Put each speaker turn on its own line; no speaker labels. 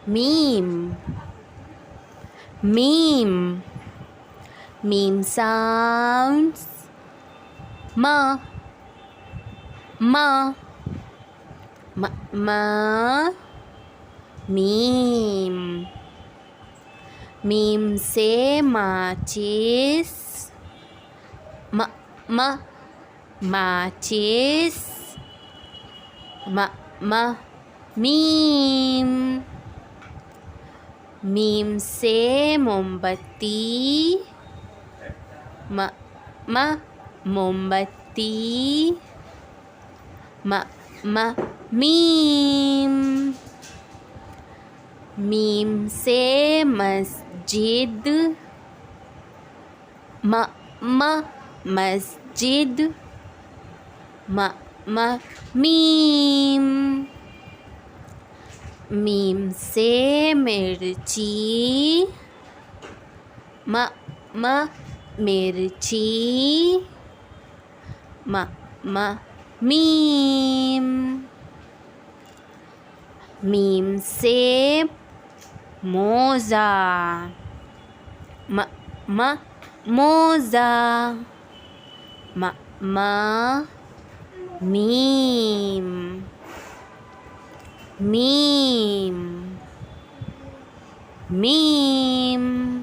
meme, meme. Meme sounds ma, ma, ma, ma. Meme. Meme से माचिस, ma, ma, माचिस, ma, ma. Meme. Meme से मोमबत्ती, म, म, मोमबत्ती, म, म. मीम. मीम से मस्जिद, म, म, मस्जिद, म, म. मीम. मीम से मिर्ची, म, म, मिर्ची, म, म. मीम. मीम से मोज़ा, म, म, मोज़ा, म, म. मीम. मीम. मीम.